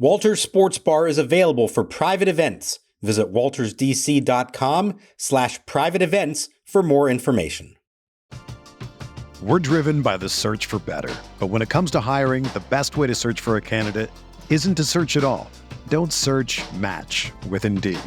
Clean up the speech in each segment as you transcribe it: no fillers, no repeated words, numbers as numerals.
Walters Sports Bar is available for private events. Visit waltersdc.com/private events for more information. We're driven by the search for better. But when it comes to hiring, the best way to search for a candidate isn't to search at all. Don't search, match with Indeed.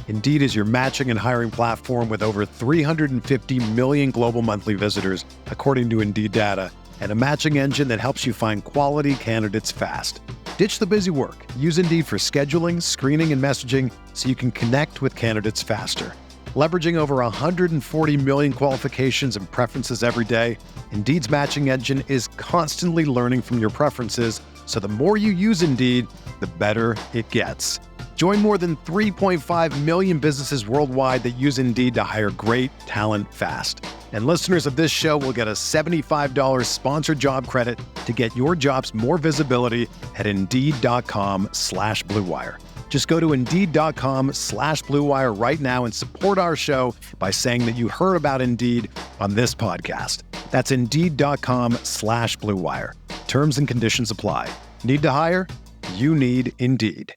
Indeed is your matching and hiring platform with over 350 million global monthly visitors, according to Indeed data, and a matching engine that helps you find quality candidates fast. Ditch the busy work. Use Indeed for scheduling, screening, and messaging so you can connect with candidates faster. Leveraging over 140 million qualifications and preferences every day, Indeed's matching engine is constantly learning from your preferences, so the more you use Indeed, the better it gets. Join more than 3.5 million businesses worldwide that use Indeed to hire great talent fast. And listeners of this show will get a $75 sponsored job credit to get your jobs more visibility at Indeed.com/Blue Wire. Just go to Indeed.com/Blue Wire right now and support our show by saying that you heard about Indeed on this podcast. That's Indeed.com/Blue Wire. Terms and conditions apply. Need to hire? You need Indeed.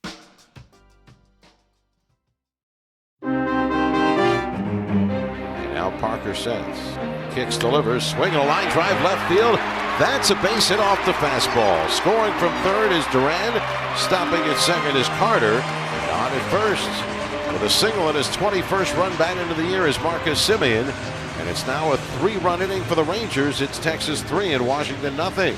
Parker sets, kicks, delivers, swing a line drive left field. That's a base hit off the fastball. Scoring from third is Duran. Stopping at second is Carter. And on at first with a single and his 21st run bat into the year is Marcus Semien. And it's now a 3-run inning for the Rangers. It's Texas 3 and Washington nothing.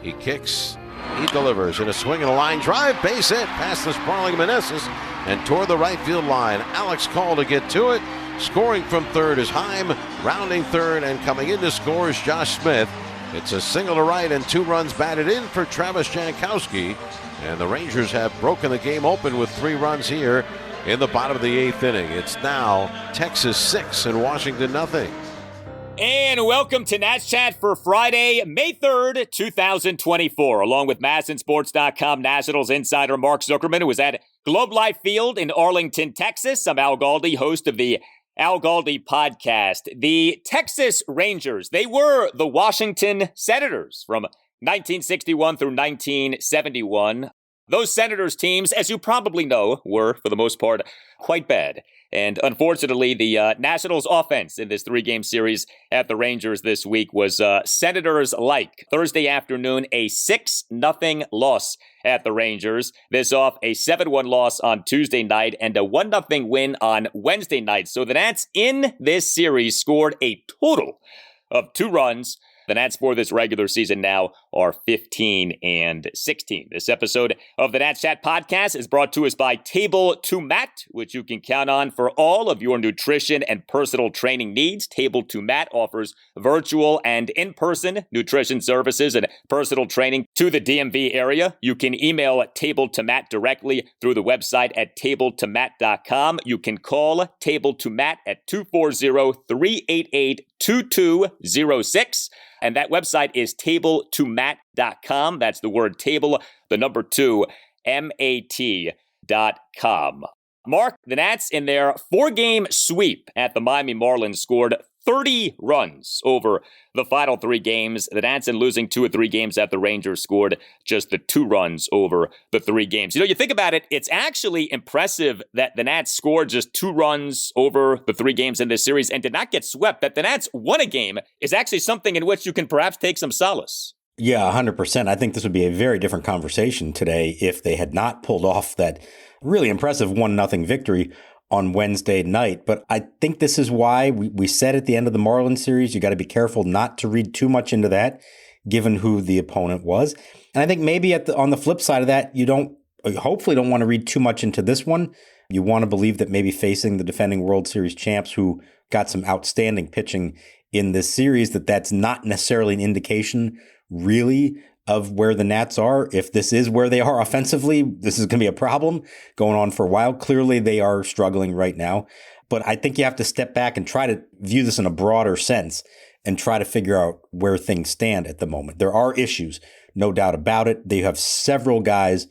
He kicks, he delivers in a swing and a line drive. Base hit past the sprawling Meneses and toward the right field line. Alex Call to get to it. Scoring from third is Heim, rounding third, and coming in to score is Josh Smith. It's a single to right and 2 runs batted in for Travis Jankowski. And the Rangers have broken the game open with 3 runs here in the bottom of the 8th inning. It's now Texas 6 and Washington nothing. And welcome to Nats Chat for Friday, May 3rd, 2024. Along with MASNsports.com Nationals insider Mark Zuckerman, who was at Globe Life Field in Arlington, Texas. I'm Al Galdi, host of the Al Galdi podcast. The Texas Rangers, they were the Washington Senators from 1961 through 1971. Those Senators teams, as you probably know, were, for the most part, quite bad. And unfortunately, the Nationals offense in this 3-game series at the Rangers this week was Senators-like. Thursday afternoon, a 6-0 loss at the Rangers. This off a 7-1 loss on Tuesday night and a 1-0 win on Wednesday night. So the Nats in this series scored a total of 2 runs. The Nats for this regular season now are 15-16. This episode of the Nats Chat podcast is brought to us by Table to Mat, which you can count on for all of your nutrition and personal training needs. Table to Mat offers virtual and in-person nutrition services and personal training to the DMV area. You can email Table to Mat directly through the website at tabletomat.com. You can call Table to Mat at 240-388-2206. And that website is tabletomat.com. That's the word table, the number 2, MAT.com. Mark, the Nats in their 4-game sweep at the Miami Marlins scored 30 runs over the final 3 games. The Nats, in losing 2 of 3 games at the Rangers, scored just the 2 runs over the 3 games. You know, you think about it, it's actually impressive that the Nats scored just 2 runs over the 3 games in this series and did not get swept. That the Nats won a game is actually something in which you can perhaps take some solace. Yeah, 100%. I think this would be a very different conversation today if they had not pulled off that really impressive 1-0 victory on Wednesday night. But I think this is why we said at the end of the Marlins series, you got to be careful not to read too much into that, given who the opponent was. And I think maybe on the flip side of that, you hopefully don't want to read too much into this one. You want to believe that maybe facing the defending World Series champs who got some outstanding pitching in this series, that's not necessarily an indication really of where the Nats are. If this is where they are offensively, this is going to be a problem going on for a while. Clearly, they are struggling right now. But I think you have to step back and try to view this in a broader sense and try to figure out where things stand at the moment. There are issues, no doubt about it. They have several guys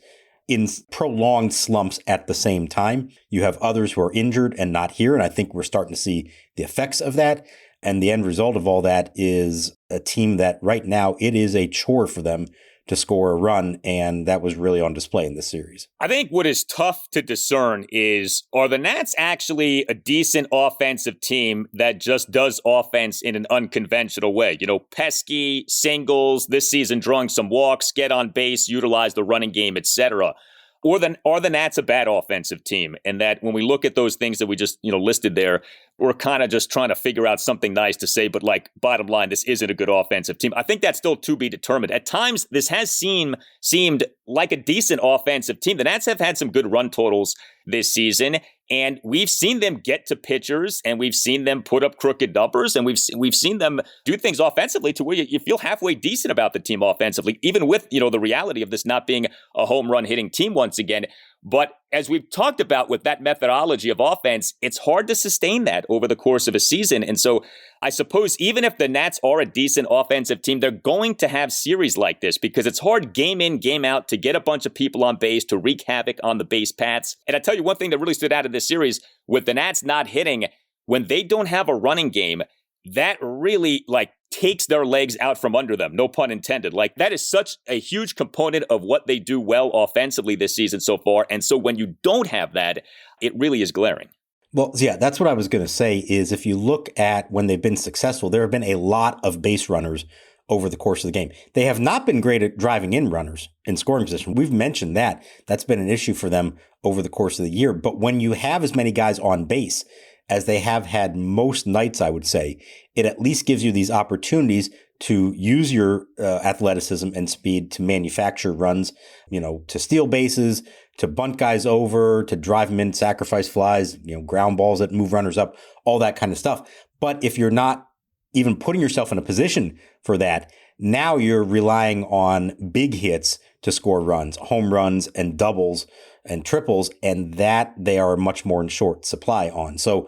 in prolonged slumps at the same time. You have others who are injured and not here, and I think we're starting to see the effects of that. And the end result of all that is a team that right now it is a chore for them to score a run, and that was really on display in this series. I think what is tough to discern is, are the Nats actually a decent offensive team that just does offense in an unconventional way? Pesky, singles, this season drawing some walks, get on base, utilize the running game, etc. Or are the Nats a bad offensive team? And that when we look at those things that we just listed there, we're kind of just trying to figure out something nice to say, but bottom line, this isn't a good offensive team. I think that's still to be determined. At times, this has seemed like a decent offensive team. The Nats have had some good run totals this season, and we've seen them get to pitchers, and we've seen them put up crooked numbers, and we've seen them do things offensively to where you feel halfway decent about the team offensively, even with the reality of this not being a home run hitting team once again. But as we've talked about with that methodology of offense, it's hard to sustain that over the course of a season. And so I suppose even if the Nats are a decent offensive team, they're going to have series like this because it's hard game in, game out to get a bunch of people on base, to wreak havoc on the base paths. And I tell you one thing that really stood out in this series, with the Nats not hitting, when they don't have a running game, that really takes their legs out from under them. No pun intended. That is such a huge component of what they do well offensively this season so far. And so when you don't have that, it really is glaring. Well, yeah, that's what I was going to say is if you look at when they've been successful, there have been a lot of base runners over the course of the game. They have not been great at driving in runners in scoring position. We've mentioned that. That's been an issue for them over the course of the year. But when you have as many guys on base as they have had most nights, I would say, it at least gives you these opportunities to use your athleticism and speed to manufacture runs, to steal bases, to bunt guys over, to drive them in, sacrifice flies, ground balls that move runners up, all that kind of stuff. But if you're not even putting yourself in a position for that, now you're relying on big hits to score runs, home runs and doubles and triples, and that they are much more in short supply on. So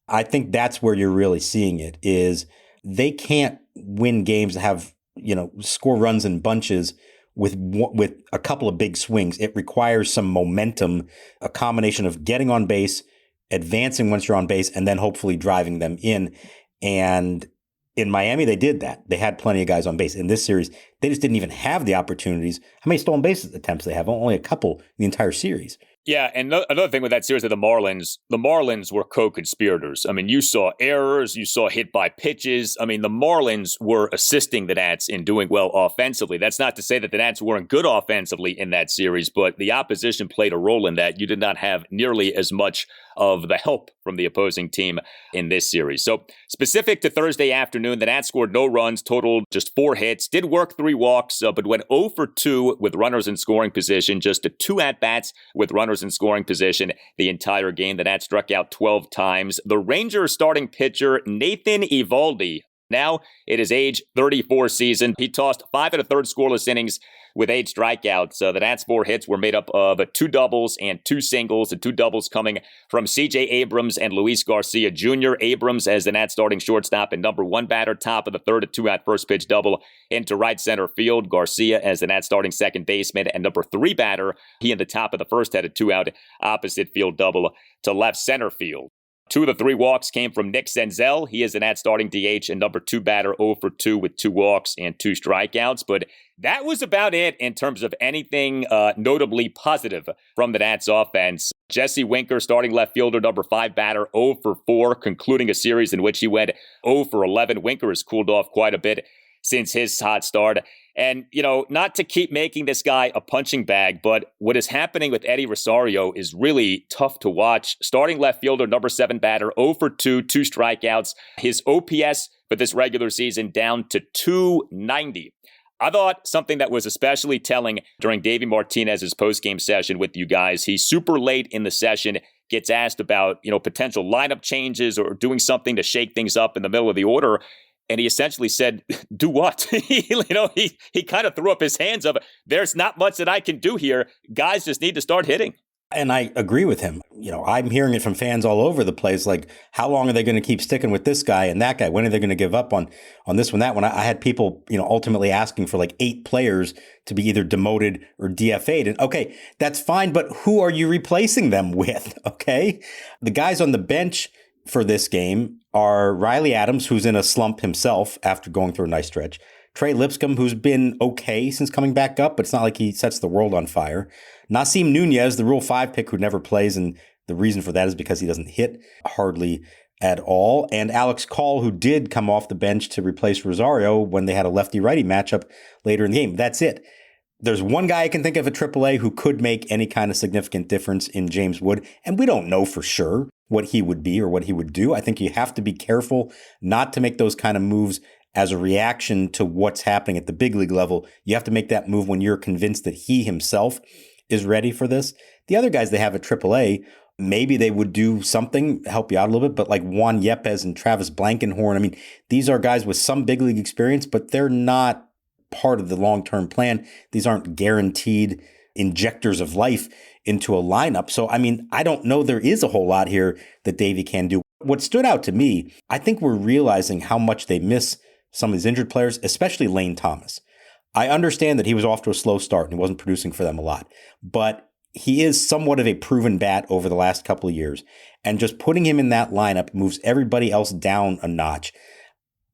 I think that's where you're really seeing it is they can't win games that have, score runs in bunches with a couple of big swings. It requires some momentum, a combination of getting on base, advancing once you're on base, and then hopefully driving them in. And in Miami, they did that. They had plenty of guys on base. In this series, they just didn't even have the opportunities. How many stolen base attempts they have? Only a couple in the entire series. Yeah, and another thing with that series of the Marlins were co-conspirators. I mean, you saw errors, you saw hit by pitches. I mean, the Marlins were assisting the Nats in doing well offensively. That's not to say that the Nats weren't good offensively in that series, but the opposition played a role in that. You did not have nearly as much of the help from the opposing team in this series. So specific to Thursday afternoon, the Nats scored no runs, totaled just 4 hits, did work 3 walks, but went 0 for 2 with runners in scoring position, just 2 at-bats with runners in scoring position the entire game. The Nats struck out 12 times. The Rangers starting pitcher, Nathan Eovaldi, now it is age 34 season. He tossed 5 1/3 scoreless innings with 8 strikeouts. The Nats' 4 hits were made up of 2 doubles and 2 singles, the 2 doubles coming from C.J. Abrams and Luis Garcia Jr. Abrams as the Nats starting shortstop and number 1 batter, top of the third, a 2-out first pitch double into right center field. Garcia as the Nats starting second baseman and number 3 batter, he in the top of the first had a 2-out opposite field double to left center field. 2 of the 3 walks came from Nick Senzel. He is the Nats starting DH and number 2 batter, 0 for 2 with 2 walks and 2 strikeouts. But that was about it in terms of anything notably positive from the Nats offense. Jesse Winker, starting left fielder, number 5 batter, 0 for 4, concluding a series in which he went 0 for 11. Winker has cooled off quite a bit since his hot start. And, not to keep making this guy a punching bag, but what is happening with Eddie Rosario is really tough to watch. Starting left fielder, number 7 batter, 0 for 2, 2 strikeouts. His OPS for this regular season down to .290. I thought something that was especially telling during Davey Martinez's postgame session with you guys, he's super late in the session, gets asked about, potential lineup changes or doing something to shake things up in the middle of the order. And he essentially said, do what? He kind of threw up his hands of, there's not much that I can do here. Guys just need to start hitting. And I agree with him. I'm hearing it from fans all over the place. Like, how long are they going to keep sticking with this guy and that guy? When are they going to give up on this one, that one? I had people, ultimately asking for 8 players to be either demoted or DFA'd. And okay, that's fine. But who are you replacing them with? Okay. The guys on the bench for this game are Riley Adams, who's in a slump himself after going through a nice stretch. Trey Lipscomb, who's been okay since coming back up, but it's not like he sets the world on fire. Nasim Nunez, the Rule 5 pick who never plays, and the reason for that is because he doesn't hit hardly at all. And Alex Call, who did come off the bench to replace Rosario when they had a lefty-righty matchup later in the game. That's it. There's one guy I can think of at AAA who could make any kind of significant difference in James Wood, and we don't know for sure what he would be or what he would do. I think you have to be careful not to make those kind of moves as a reaction to what's happening at the big league level. You have to make that move when you're convinced that he himself is ready for this. The other guys they have at AAA, maybe they would do something, help you out a little bit, but like Juan Yepes and Travis Blankenhorn, I mean, these are guys with some big league experience, but they're not part of the long-term plan. These aren't guaranteed injectors of life into a lineup. So, I mean, I don't know there is a whole lot here that Davey can do. What stood out to me, I think we're realizing how much they miss some of these injured players, especially Lane Thomas. I understand that he was off to a slow start and he wasn't producing for them a lot, but he is somewhat of a proven bat over the last couple of years. And just putting him in that lineup moves everybody else down a notch.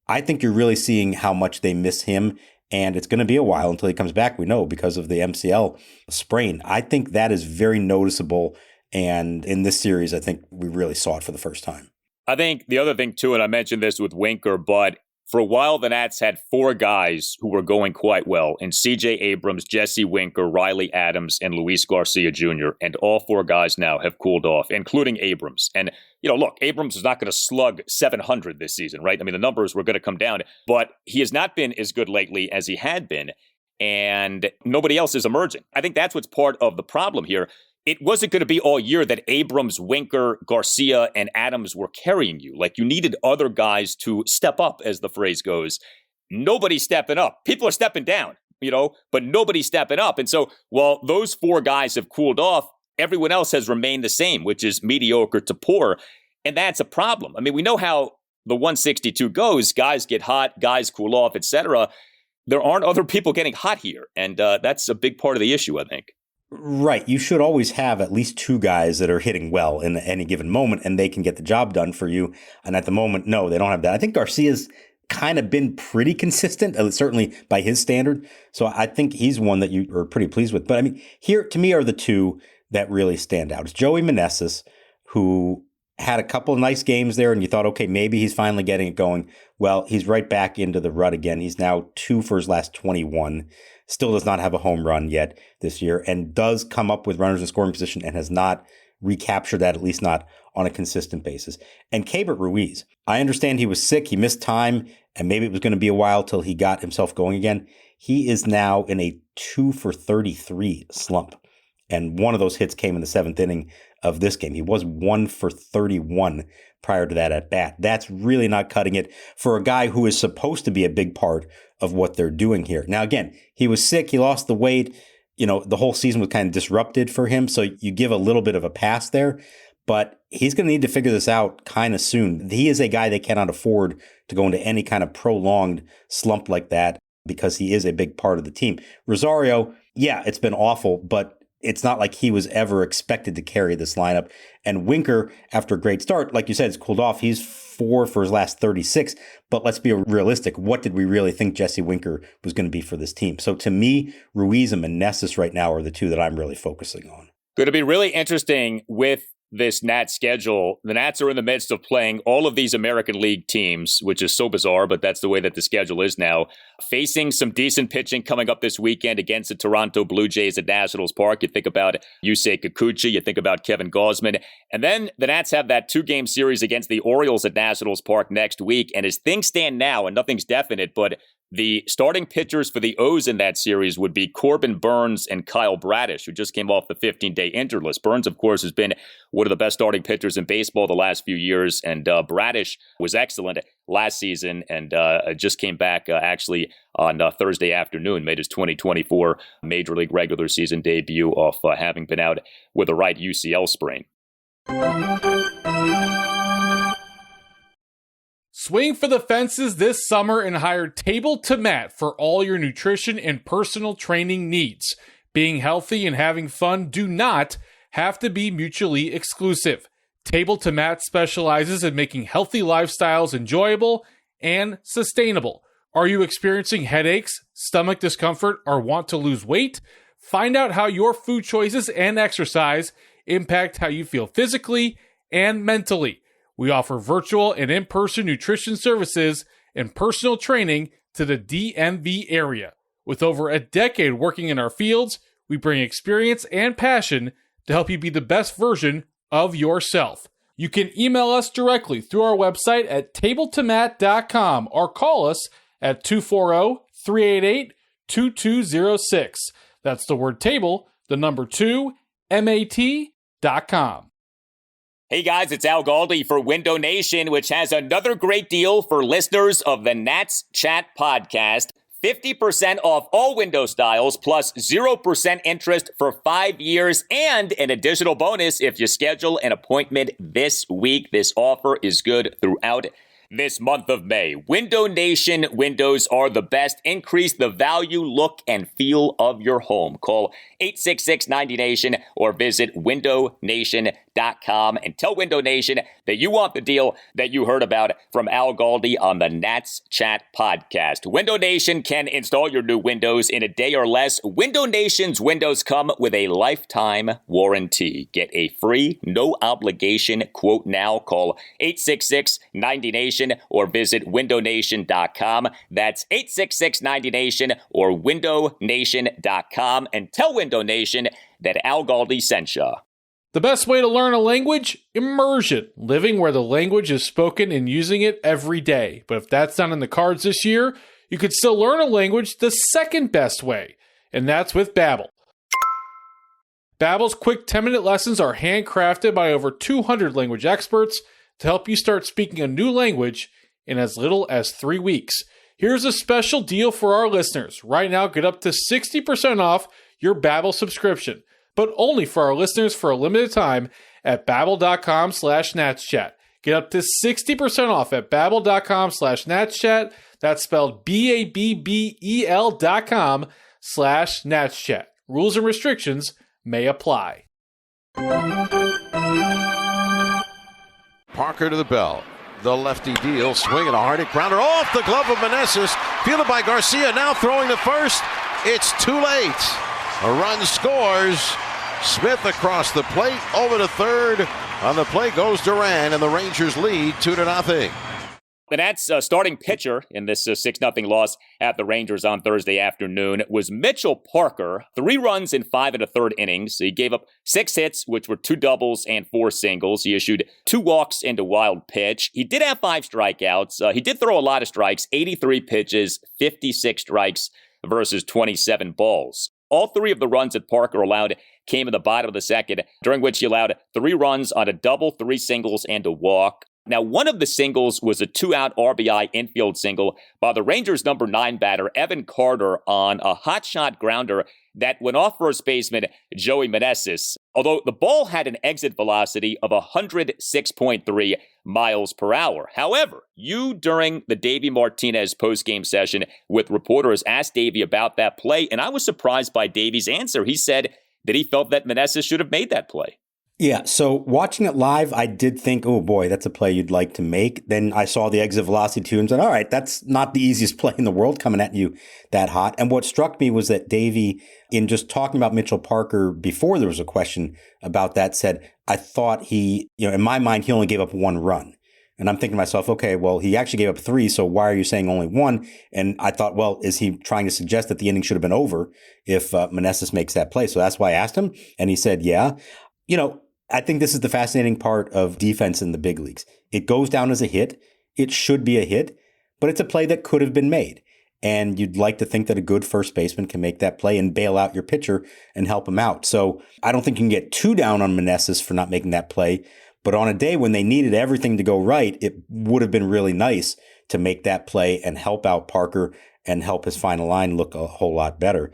I think you're really seeing how much they miss him. And it's going to be a while until he comes back, we know, because of the MCL sprain. I think that is very noticeable. And in this series, I think we really saw it for the first time. I think the other thing, too, and I mentioned this with Winker, but for a while, the Nats had 4 guys who were going quite well in C.J. Abrams, Jesse Winker, Riley Adams, and Luis Garcia Jr. And all 4 guys now have cooled off, including Abrams. And, look, Abrams is not going to slug 700 this season, right? I mean, the numbers were going to come down, but he has not been as good lately as he had been, and nobody else is emerging. I think that's what's part of the problem here. It wasn't going to be all year that Abrams, Winker, Garcia, and Adams were carrying you. Like, you needed other guys to step up, as the phrase goes. Nobody's stepping up. People are stepping down, but nobody's stepping up. And so while those 4 guys have cooled off, everyone else has remained the same, which is mediocre to poor. And that's a problem. I mean, we know how the 162 goes. Guys get hot, guys cool off, etc. There aren't other people getting hot here. And that's a big part of the issue, I think. Right. You should always have at least 2 guys that are hitting well in any given moment, and they can get the job done for you. And at the moment, no, they don't have that. I think Garcia's kind of been pretty consistent, certainly by his standard. So I think he's one that you are pretty pleased with. But I mean, here to me are the 2 that really stand out. It's Joey Meneses, who had a couple of nice games there, and you thought, okay, maybe he's finally getting it going. Well, he's right back into the rut again. He's now 2 for his last 21. Still does not have a home run yet this year, and does come up with runners in scoring position and has not recaptured that, at least not on a consistent basis. And Keibert Ruiz, I understand he was sick. He missed time, and maybe it was going to be a while till he got himself going again. He is now in a 2 for 33 slump. And one of those hits came in the 7th inning of this game. He was 1 for 31 prior to that at bat. That's really not cutting it for a guy who is supposed to be a big part of what they're doing here. Now, again, he was sick. He lost the weight. The whole season was kind of disrupted for him. So you give a little bit of a pass there, but he's going to need to figure this out kind of soon. He is a guy they cannot afford to go into any kind of prolonged slump like that because he is a big part of the team. Rosario, yeah, it's been awful, but it's not like he was ever expected to carry this lineup. And Winker, after a great start, like you said, it's cooled off. He's 4 for his last 36. But let's be realistic. What did we really think Jesse Winker was going to be for this team? So to me, Ruiz and Meneses right now are the 2 that I'm really focusing on. Going to be really interesting with this Nats schedule. The Nats are in the midst of playing all of these American League teams, which is so bizarre, but that's the way that the schedule is now. Facing some decent pitching coming up this weekend against the Toronto Blue Jays at Nationals Park. You think about Yusei Kikuchi, you think about Kevin Gausman, and then the Nats have that 2-game series against the Orioles at Nationals Park next week. And as things stand now, and nothing's definite, but the starting pitchers for the O's in that series would be Corbin Burnes and Kyle Bradish, who just came off the 15-day injured list. Burnes, of course, has been one of the best starting pitchers in baseball the last few years, and Bradish was excellent last season and just came back actually on Thursday afternoon, made his 2024 Major League regular season debut off having been out with a right UCL sprain. Swing for the fences this summer and hire Table to Mat for all your nutrition and personal training needs. Being healthy and having fun do not have to be mutually exclusive. Table to Mat specializes in making healthy lifestyles enjoyable and sustainable. Are you experiencing headaches, stomach discomfort, or want to lose weight? Find out how your food choices and exercise impact how you feel physically and mentally. We offer virtual and in-person nutrition services and personal training to the DMV area. With over a decade working in our fields, we bring experience and passion to help you be the best version of yourself. You can email us directly through our website at tabletomat.com or call us at 240-388-2206. That's the word table, the number 2, MAT.com. Hey guys, it's Al Galdi for Window Nation, which has another great deal for listeners of the Nats Chat podcast. 50% off all window styles plus 0% interest for 5 years and an additional bonus if you schedule an appointment this week. This offer is good throughout this month of May. Window Nation windows are the best. Increase the value, look, and feel of your home. Call 866-90-NATION or visit windownation.com and tell Window Nation that you want the deal that you heard about from Al Galdi on the Nats Chat podcast. Window Nation can install your new windows in a day or less. Window Nation's windows come with a lifetime warranty. Get a free, no obligation quote now. Call 866-90-NATION or visit windownation.com. That's 866-90-NATION or windownation.com and tell Window Nation that Al Galdi sent ya. The best way to learn a language? Immersion. Living where the language is spoken and using it every day. But if that's not in the cards this year, you could still learn a language the second best way, and that's with Babbel. Babbel's quick 10-minute lessons are handcrafted by over 200 language experts to help you start speaking a new language in as little as 3 weeks. Here's a special deal for our listeners. Right now, get up to 60% off your Babbel subscription, but only for our listeners for a limited time at babbel.com/natschat. Get up to 60% off at babbel.com/natschat. That's spelled BABBEL.com/natschat. Rules and restrictions may apply. Parker to the bell. The lefty deal, swinging a hard hit grounder off the glove of Meneses. Fielded by Garcia, now throwing to first. It's too late. A run scores. Smith across the plate, over to third. On the plate goes Duran, and the Rangers lead 2-0. The Nats' starting pitcher in this 6-0 loss at the Rangers on Thursday afternoon was Mitchell Parker. 3 runs in 5 1/3 innings. He gave up 6 hits, which were 2 doubles and 4 singles. He issued 2 walks and a wild pitch. He did have 5 strikeouts. He did throw a lot of strikes, 83 pitches, 56 strikes versus 27 balls. All 3 of the runs that Parker allowed came in the bottom of the second, during which he allowed 3 runs on a double, 3 singles, and a walk. Now, one of the singles was a 2-out RBI infield single by the Rangers' number 9 batter, Evan Carter, on a hot shot grounder that went off first baseman Joey Meneses. Although the ball had an exit velocity of 106.3 miles per hour. However, you, during the Davey Martinez postgame session with reporters, asked Davey about that play, and I was surprised by Davey's answer. He said that he felt that Meneses should have made that play. Yeah, so watching it live, I did think, oh boy, that's a play you'd like to make. Then I saw the exit velocity too and said, all right, that's not the easiest play in the world coming at you that hot. And what struck me was that Davey, in just talking about Mitchell Parker before there was a question about that, said, I thought he, in my mind, he only gave up 1 run. And I'm thinking to myself, okay, well, he actually gave up 3, so why are you saying only 1? And I thought, well, is he trying to suggest that the inning should have been over if Meneses makes that play? So that's why I asked him, and he said, yeah. I think this is the fascinating part of defense in the big leagues. It goes down as a hit. It should be a hit, but it's a play that could have been made. And you'd like to think that a good first baseman can make that play and bail out your pitcher and help him out. So I don't think you can get too down on Meneses for not making that play. But on a day when they needed everything to go right, it would have been really nice to make that play and help out Parker and help his final line look a whole lot better.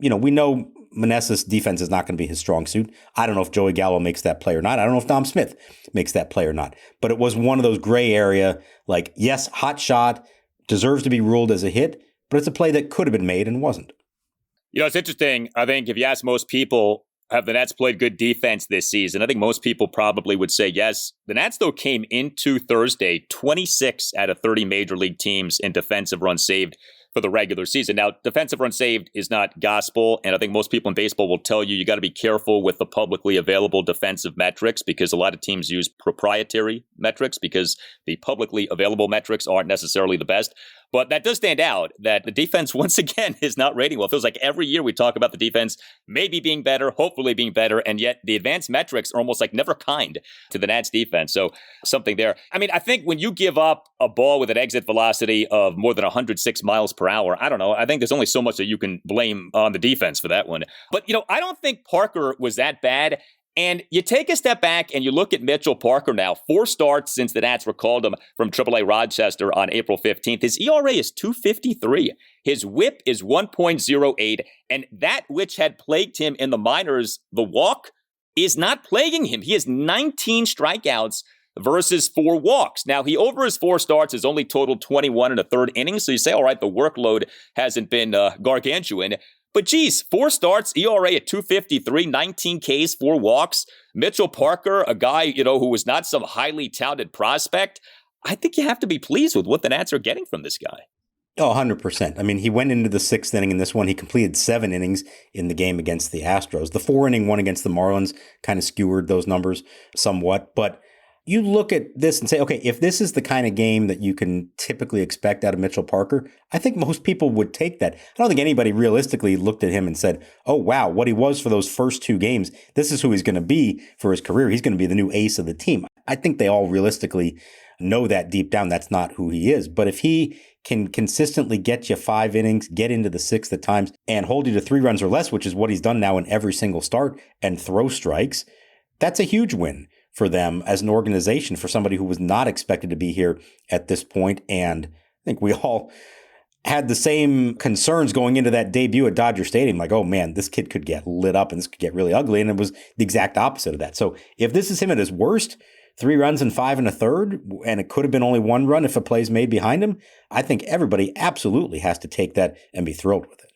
We know Meneses' defense is not going to be his strong suit. I don't know if Joey Gallo makes that play or not. I don't know if Dom Smith makes that play or not. But it was one of those gray area, like, yes, hot shot, deserves to be ruled as a hit, but it's a play that could have been made and wasn't. It's interesting. I think if you ask most people Have the Nats played good defense this season? I think most people probably would say yes. The Nats, though, came into Thursday 26 out of 30 major league teams in defensive runs saved for the regular season. Now, defensive runs saved is not gospel, and I think most people in baseball will tell you got to be careful with the publicly available defensive metrics because a lot of teams use proprietary metrics because the publicly available metrics aren't necessarily the best. But that does stand out that the defense, once again, is not rating well. It feels like every year we talk about the defense maybe being better, hopefully being better, and yet the advanced metrics are almost like never kind to the Nats defense. So something there. I mean, I think when you give up a ball with an exit velocity of more than 106 miles per hour, I don't know. I think there's only so much that you can blame on the defense for that one. But, I don't think Parker was that bad. And you take a step back and you look at Mitchell Parker now, 4 starts since the Nats recalled him from AAA-Rochester on April 15th. His ERA is 2.53. His whip is 1.08. And that which had plagued him in the minors, the walk, is not plaguing him. He has 19 strikeouts versus 4 walks. Now, he over his 4 starts has only totaled 21 1/3 innings. So you say, all right, the workload hasn't been gargantuan. But geez, 4 starts, ERA at 2.53, 19 Ks, 4 walks. Mitchell Parker, a guy, who was not some highly touted prospect. I think you have to be pleased with what the Nats are getting from this guy. Oh, 100%. I mean, he went into the 6th inning in this one. He completed 7 innings in the game against the Astros. The 4-inning one against the Marlins kind of skewered those numbers somewhat. But you look at this and say, okay, if this is the kind of game that you can typically expect out of Mitchell Parker, I think most people would take that. I don't think anybody realistically looked at him and said, oh, wow, what he was for those first 2 games, this is who he's going to be for his career. He's going to be the new ace of the team. I think they all realistically know that deep down that's not who he is. But if he can consistently get you 5 innings, get into the 6th at times, and hold you to 3 runs or less, which is what he's done now in every single start, and throw strikes, that's a huge win for them as an organization, for somebody who was not expected to be here at this point. And I think we all had the same concerns going into that debut at Dodger Stadium, like, oh man, this kid could get lit up and this could get really ugly. And it was the exact opposite of that. So if this is him at his worst, 3 runs in 5 1/3, and it could have been only 1 run if a play's made behind him, I think everybody absolutely has to take that and be thrilled with it.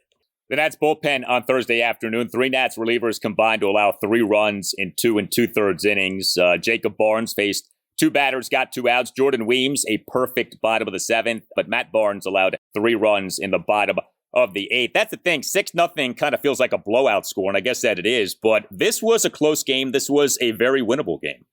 The Nats bullpen on Thursday afternoon, 3 Nats relievers combined to allow 3 runs in 2 2/3 innings. Jacob Barnes faced 2 batters, got 2 outs. Jordan Weems, a perfect bottom of the 7th, but Matt Barnes allowed 3 runs in the bottom of the 8th. That's the thing. 6-0 kind of feels like a blowout score, and I guess that it is, but this was a close game. This was a very winnable game.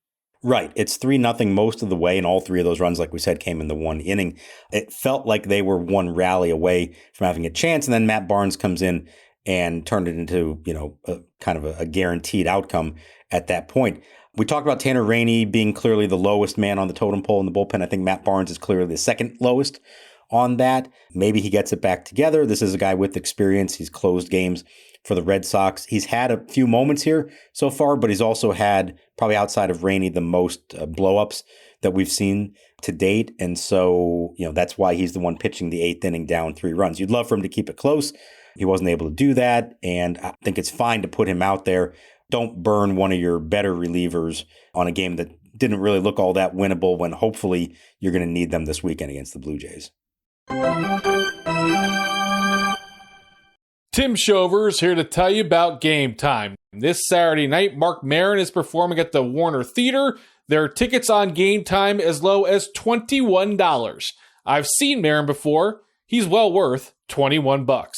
Right. It's 3-0 most of the way, and all 3 of those runs, like we said, came in the 1 inning. It felt like they were 1 rally away from having a chance, and then Matt Barnes comes in and turned it into, a guaranteed outcome at that point. We talked about Tanner Rainey being clearly the lowest man on the totem pole in the bullpen. I think Matt Barnes is clearly the 2nd lowest on that. Maybe he gets it back together. This is a guy with experience. He's closed games for the Red Sox. He's had a few moments here so far, but he's also had, probably outside of Rainey, the most blow-ups that we've seen to date. And so, that's why he's the one pitching the 8th inning down 3 runs. You'd love for him to keep it close. He wasn't able to do that. And I think it's fine to put him out there. Don't burn one of your better relievers on a game that didn't really look all that winnable when hopefully you're going to need them this weekend against the Blue Jays. Tim Shover's here to tell you about Game Time. This Saturday night, Mark Maron is performing at the Warner Theater. There are tickets on Game Time as low as $21. I've seen Maron before. He's well worth $21.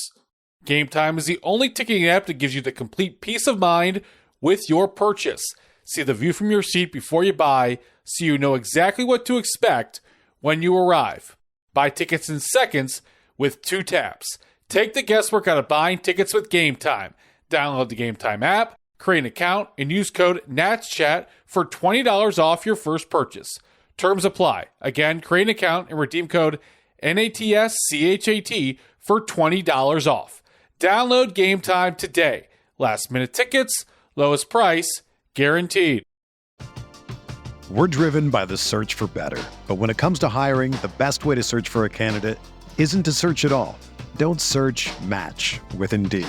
Game Time is the only ticketing app that gives you the complete peace of mind with your purchase. See the view from your seat before you buy, so you know exactly what to expect when you arrive. Buy tickets in seconds with 2 taps. Take the guesswork out of buying tickets with Game Time. Download the Game Time app, create an account, and use code NATSCHAT for $20 off your first purchase. Terms apply. Again, create an account and redeem code NATSCHAT for $20 off. Download Game Time today. Last minute tickets, lowest price, guaranteed. We're driven by the search for better. But when it comes to hiring, the best way to search for a candidate isn't to search at all. Don't search, match with Indeed.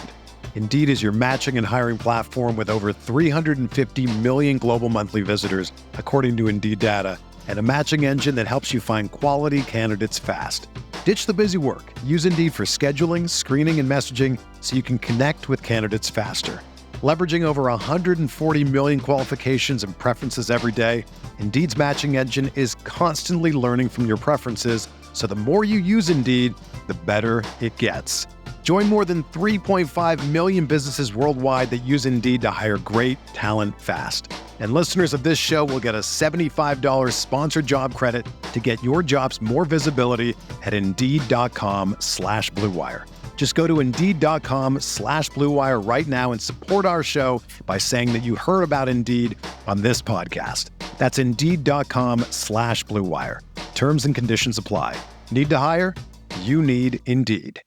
Indeed is your matching and hiring platform with over 350 million global monthly visitors, according to Indeed data, and a matching engine that helps you find quality candidates fast. Ditch the busy work. Use Indeed for scheduling, screening, and messaging so you can connect with candidates faster. Leveraging over 140 million qualifications and preferences every day, Indeed's matching engine is constantly learning from your preferences, so the more you use Indeed, the better it gets. Join more than 3.5 million businesses worldwide that use Indeed to hire great talent fast. And listeners of this show will get a $75 sponsored job credit to get your jobs more visibility at Indeed.com/Blue Wire. Just go to Indeed.com/Blue Wire right now and support our show by saying that you heard about Indeed on this podcast. That's Indeed.com/Blue Wire. Terms and conditions apply. Need to hire? You need Indeed.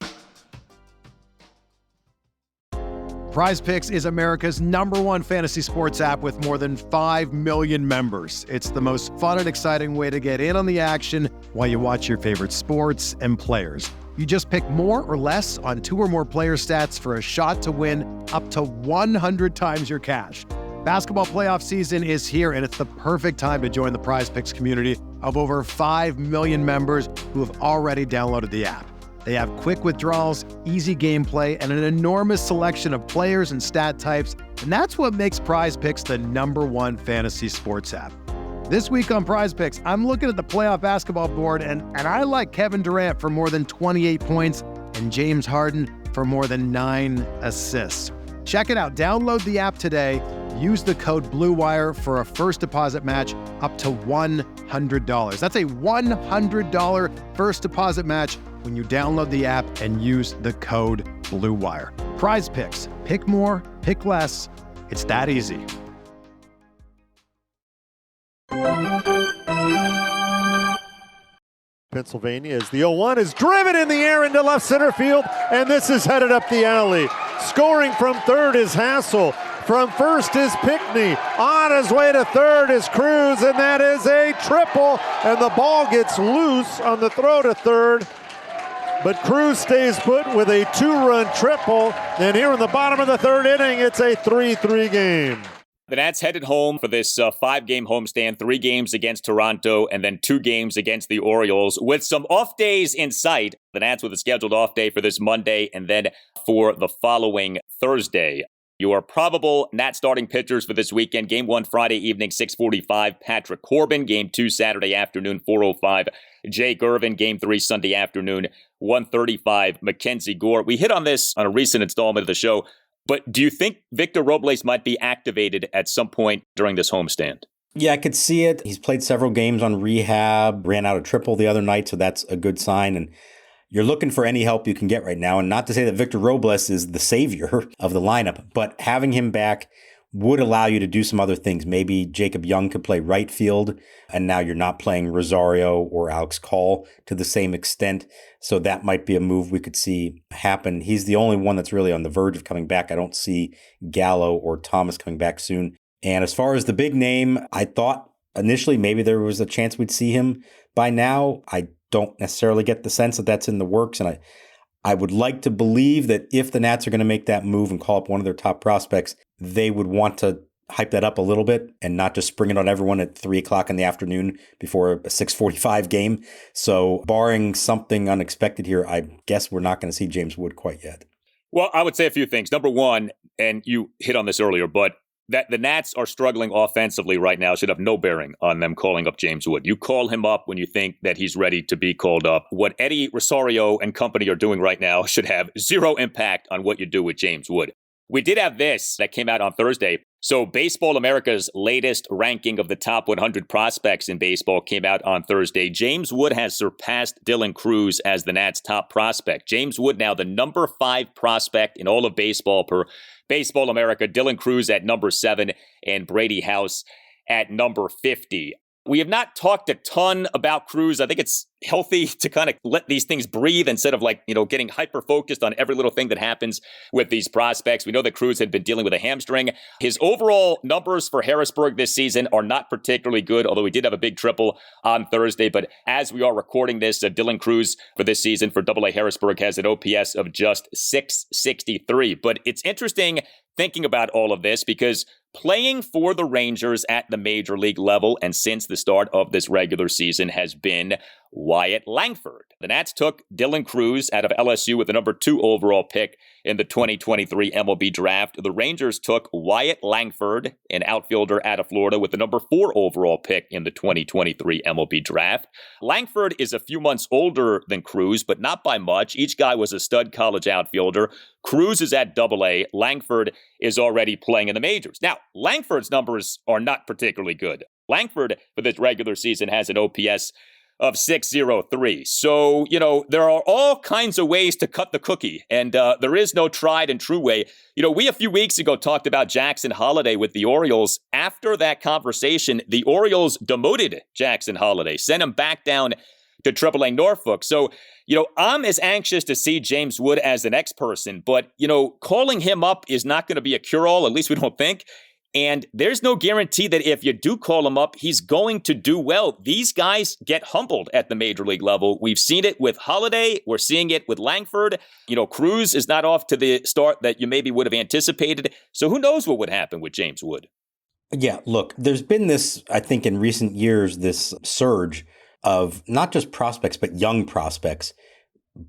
Prize Picks is America's #1 fantasy sports app with more than 5 million members. It's the most fun and exciting way to get in on the action while you watch your favorite sports and players. You just pick more or less on 2 or more player stats for a shot to win up to 100 times your cash. Basketball playoff season is here, and it's the perfect time to join the Prize Picks community of over 5 million members who have already downloaded the app. They have quick withdrawals, easy gameplay, and an enormous selection of players and stat types, and that's what makes Prize Picks the #1 fantasy sports app. This week on Prize Picks, I'm looking at the playoff basketball board, and I like Kevin Durant for more than 28 points and James Harden for more than 9 assists. Check it out. Download the app today. Use the code BLUEWIRE for a first deposit match up to $100. That's a $100 first deposit match when you download the app and use the code BLUEWIRE. Prize Picks. Pick more, pick less. It's that easy. Pennsylvania as the 0-1 is driven in the air into left center field, and this is headed up the alley. Scoring from third is Hassel. From first is Pickney. On his way to third is Crews, and that is a triple, and the ball gets loose on the throw to third. But Crews stays put with a 2-run triple, and here in the bottom of the third inning, it's a 3-3 game. The Nats headed home for this 5-game homestand, 3 games against Toronto, and then 2 games against the Orioles, with some off days in sight. The Nats with a scheduled off day for this Monday, and then for the following Thursday. Your probable Nats starting pitchers for this weekend: Game 1 Friday evening, 6:45, Patrick Corbin. Game 2 Saturday afternoon, 4:05, Jay Gervin. Game 3 Sunday afternoon, 1:35, Mackenzie Gore. We hit on this on a recent installment of the show, but do you think Victor Robles might be activated at some point during this homestand? Yeah, I could see it. He's played several games on rehab, ran out a triple the other night, so that's a good sign. And you're looking for any help you can get right now. And not to say that Victor Robles is the savior of the lineup, but having him back would allow you to do some other things. Maybe Jacob Young could play right field, and now you're not playing Rosario or Alex Call to the same extent. So that might be a move we could see happen. He's the only one that's really on the verge of coming back. I don't see Gallo or Thomas coming back soon. And as far as the big name, I thought initially maybe there was a chance we'd see him by now. I don't necessarily get the sense that that's in the works. And I would like to believe that if the Nats are going to make that move and call up one of their top prospects, they would want to hype that up a little bit and not just spring it on everyone at 3 o'clock in the afternoon before a 6:45 game. So barring something unexpected here, I guess we're not going to see James Wood quite yet. Well, I would say a few things. Number one, and you hit on this earlier, but that the Nats are struggling offensively right now should have no bearing on them calling up James Wood. You call him up when you think that he's ready to be called up. What Eddie Rosario and company are doing right now should have zero impact on what you do with James Wood. We did have this that came out on Thursday. So Baseball America's latest ranking of the top 100 prospects in baseball came out on Thursday. James Wood has surpassed Dylan Crews as the Nats' top prospect. James Wood now the number 5 prospect in all of baseball per Baseball America. Dylan Crews at number 7 and Brady House at number 50. We have not talked a ton about Crews. I think it's healthy to kind of let these things breathe instead of getting hyper-focused on every little thing that happens with these prospects. We know that Crews had been dealing with a hamstring. His overall numbers for Harrisburg this season are not particularly good, although he did have a big triple on Thursday. But as we are recording this, Dylan Crews for this season for AA-Harrisburg has an OPS of just .663. But it's interesting thinking about all of this because playing for the Rangers at the major league level and since the start of this regular season has been Wyatt Langford. The Nats took Dylan Crews out of LSU with the number 2 overall pick in the 2023 MLB draft. The Rangers took Wyatt Langford, an outfielder out of Florida, with the number 4 overall pick in the 2023 MLB draft. Langford is a few months older than Crews, but not by much. Each guy was a stud college outfielder. Crews is at AA. Langford is already playing in the majors. Now, Langford's numbers are not particularly good. Langford, for this regular season, has an OPS of 603. So, there are all kinds of ways to cut the cookie, and there is no tried and true way. We a few weeks ago talked about Jackson Holliday with the Orioles. After that conversation, the Orioles demoted Jackson Holliday, sent him back down to AAA Norfolk. So, I'm as anxious to see James Wood as the next person, but, calling him up is not going to be a cure-all, at least we don't think. And there's no guarantee that if you do call him up, he's going to do well. These guys get humbled at the major league level. We've seen it with Holliday. We're seeing it with Langford. Crews is not off to the start that you maybe would have anticipated. So who knows what would happen with James Wood? Yeah, look, there's been this, I think in recent years, this surge of not just prospects, but young prospects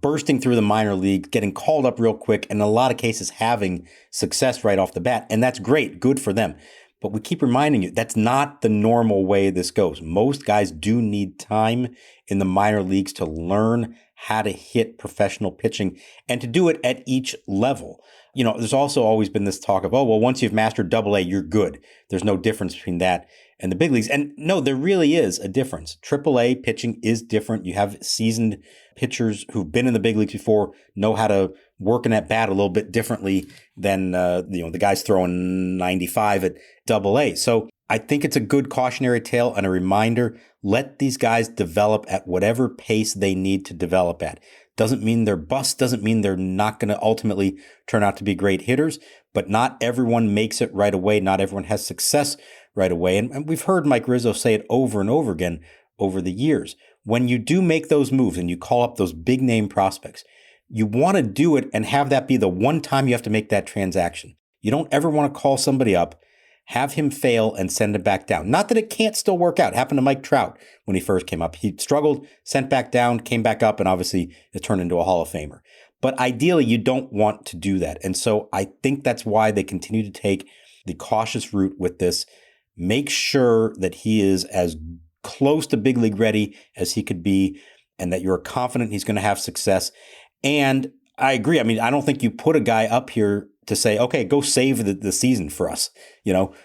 bursting through the minor league, getting called up real quick, and in a lot of cases having success right off the bat. And that's great. Good for them. But we keep reminding you, that's not the normal way this goes. Most guys do need time in the minor leagues to learn how to hit professional pitching and to do it at each level. There's also always been this talk of, once you've mastered AA, you're good. There's no difference between that and the big leagues. And no, there really is a difference. AAA pitching is different. You have seasoned pitchers who've been in the big leagues before, know how to work in that bat a little bit differently than the guys throwing 95 at AA. So I think it's a good cautionary tale and a reminder. Let these guys develop at whatever pace they need to develop at. Doesn't mean they're busts, doesn't mean they're not going to ultimately turn out to be great hitters, but not everyone makes it right away. Not everyone has success right away. And we've heard Mike Rizzo say it over and over again over the years. When you do make those moves and you call up those big name prospects, you want to do it and have that be the one time you have to make that transaction. You don't ever want to call somebody up, have him fail, and send him back down. Not that it can't still work out. It happened to Mike Trout when he first came up. He struggled, sent back down, came back up, and obviously it turned into a Hall of Famer. But ideally, you don't want to do that. And so I think that's why they continue to take the cautious route with this. Make sure that he is as close to big league ready as he could be, and that you're confident he's going to have success. And I agree. I mean, I don't think you put a guy up here to say, okay, go save the season for us.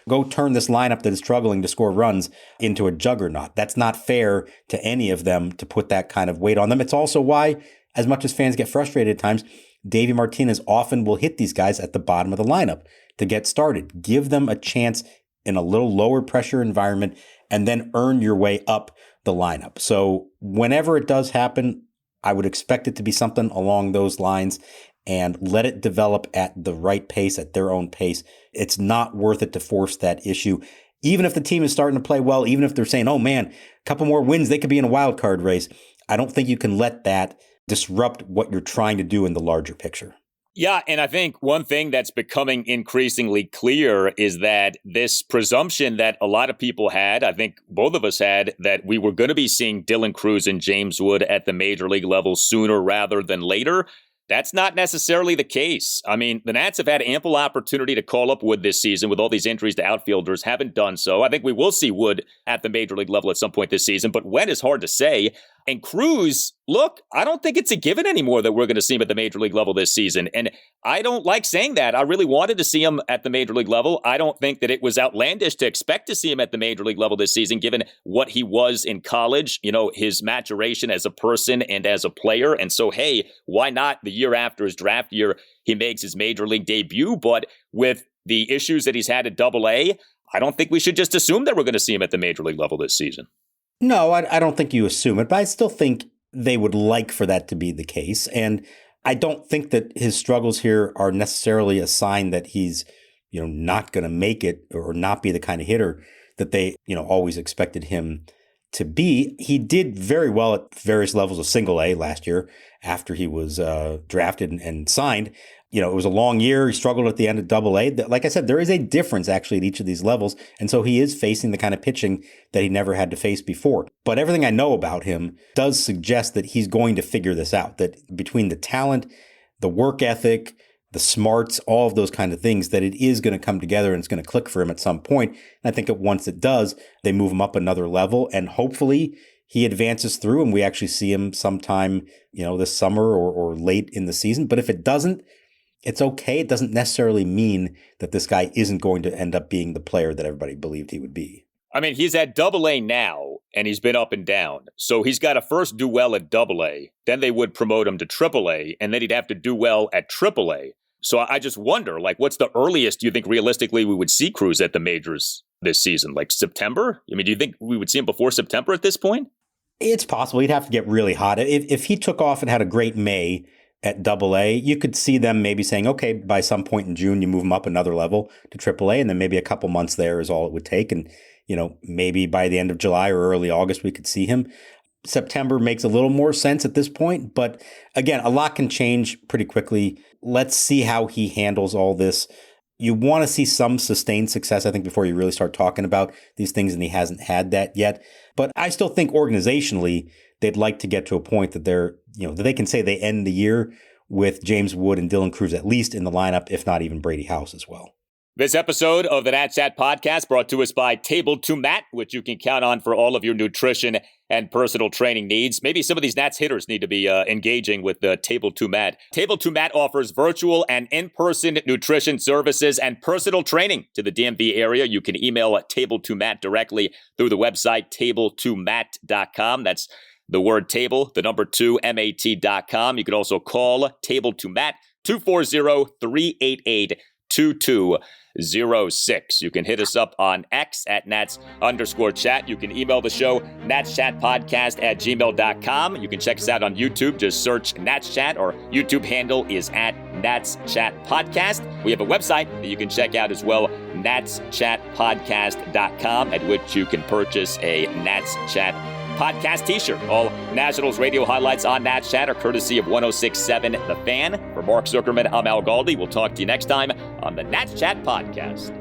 Go turn this lineup that is struggling to score runs into a juggernaut. That's not fair to any of them to put that kind of weight on them. It's also why, as much as fans get frustrated at times, Davey Martinez often will hit these guys at the bottom of the lineup to get started. Give them a chance in a little lower pressure environment and then earn your way up the lineup. So whenever it does happen, I would expect it to be something along those lines, and let it develop at the right pace, at their own pace. It's not worth it to force that issue. Even if the team is starting to play well, even if they're saying, oh man, a couple more wins, they could be in a wild card race. I don't think you can let that disrupt what you're trying to do in the larger picture. Yeah, and I think one thing that's becoming increasingly clear is that this presumption that a lot of people had, I think both of us had, that we were going to be seeing Dylan Crews and James Wood at the major league level sooner rather than later. That's not necessarily the case. I mean, the Nats have had ample opportunity to call up Wood this season with all these injuries to outfielders, haven't done so. I think we will see Wood at the major league level at some point this season, but when is hard to say. And Crews, look, I don't think it's a given anymore that we're going to see him at the major league level this season. And I don't like saying that. I really wanted to see him at the major league level. I don't think that it was outlandish to expect to see him at the major league level this season, given what he was in college, his maturation as a person and as a player. And so, hey, why not the year after his draft year, he makes his major league debut? But with the issues that he's had at AA, I don't think we should just assume that we're going to see him at the major league level this season. No, I don't think you assume it, but I still think they would like for that to be the case. And I don't think that his struggles here are necessarily a sign that he's, not going to make it or not be the kind of hitter that they, always expected him to be. He did very well at various levels of single A last year after he was drafted and signed. it was a long year. He struggled at the end of AA. Like I said, there is a difference actually at each of these levels. And so he is facing the kind of pitching that he never had to face before. But everything I know about him does suggest that he's going to figure this out, that between the talent, the work ethic, the smarts, all of those kind of things, that it is going to come together and it's going to click for him at some point. And I think that once it does, they move him up another level, and hopefully he advances through and we actually see him sometime, this summer or late in the season. But if it doesn't, it's okay. It doesn't necessarily mean that this guy isn't going to end up being the player that everybody believed he would be. I mean, he's at AA now, and he's been up and down. So he's got to first do well at AA, then they would promote him to AAA, and then he'd have to do well at AAA. So I just wonder, what's the earliest you think realistically we would see Crews at the majors this season? Like September? I mean, do you think we would see him before September at this point? It's possible. He'd have to get really hot. If he took off and had a great May at AA, you could see them maybe saying, okay, by some point in June, you move him up another level to AAA, and then maybe a couple months there is all it would take. And, maybe by the end of July or early August, we could see him. September makes a little more sense at this point. But again, a lot can change pretty quickly. Let's see how he handles all this. You want to see some sustained success, I think, before you really start talking about these things, and he hasn't had that yet. But I still think organizationally, they'd like to get to a point that that they can say they end the year with James Wood and Dylan Crews at least in the lineup, if not even Brady House as well. This episode of the Nats Chat podcast brought to us by Table to Mat, which you can count on for all of your nutrition and personal training needs. Maybe some of these Nats hitters need to be engaging with the Table to Mat. Table to Mat offers virtual and in-person nutrition services and personal training to the DMV area. You can email Table to Mat directly through the website tabletomat.com. That's the word table, the number 2, MAT.com. You can also call Table to Mat 240-388-2206. You can hit us up on X at Nats_chat. You can email the show, natschatpodcast@gmail.com. You can check us out on YouTube. Just search Nats Chat. Our YouTube handle is at Nats Chat Podcast. We have a website that you can check out as well, natschatpodcast.com, at which you can purchase a Nats Chat podcast t-shirt. All Nationals radio highlights on Nats Chat are courtesy of 106.7 The Fan. For Mark Zuckerman, I'm Al Galdi. We'll talk to you next time on the Nats Chat podcast.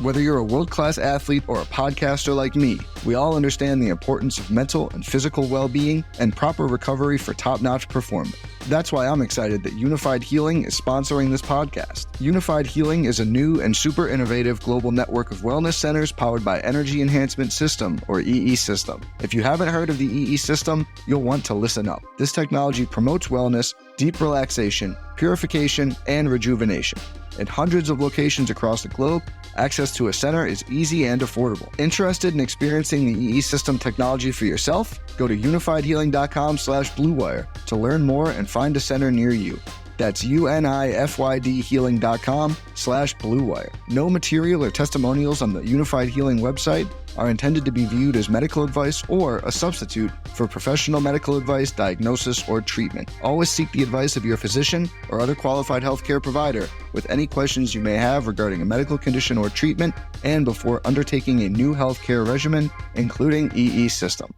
Whether you're a world-class athlete or a podcaster like me, we all understand the importance of mental and physical well-being and proper recovery for top-notch performance. That's why I'm excited that Unified Healing is sponsoring this podcast. Unified Healing is a new and super innovative global network of wellness centers powered by Energy Enhancement System, or EE System. If you haven't heard of the EE System, you'll want to listen up. This technology promotes wellness, deep relaxation, purification, and rejuvenation. In hundreds of locations across the globe, access to a center is easy and affordable. Interested in experiencing the EE System technology for yourself? Go to unifydhealing.com/bluewire to learn more and find a center near you. That's unifydhealing.com/bluewire. No material or testimonials on the Unified Healing website are intended to be viewed as medical advice or a substitute for professional medical advice, diagnosis, or treatment. Always seek the advice of your physician or other qualified healthcare provider with any questions you may have regarding a medical condition or treatment, and before undertaking a new healthcare regimen, including EE System.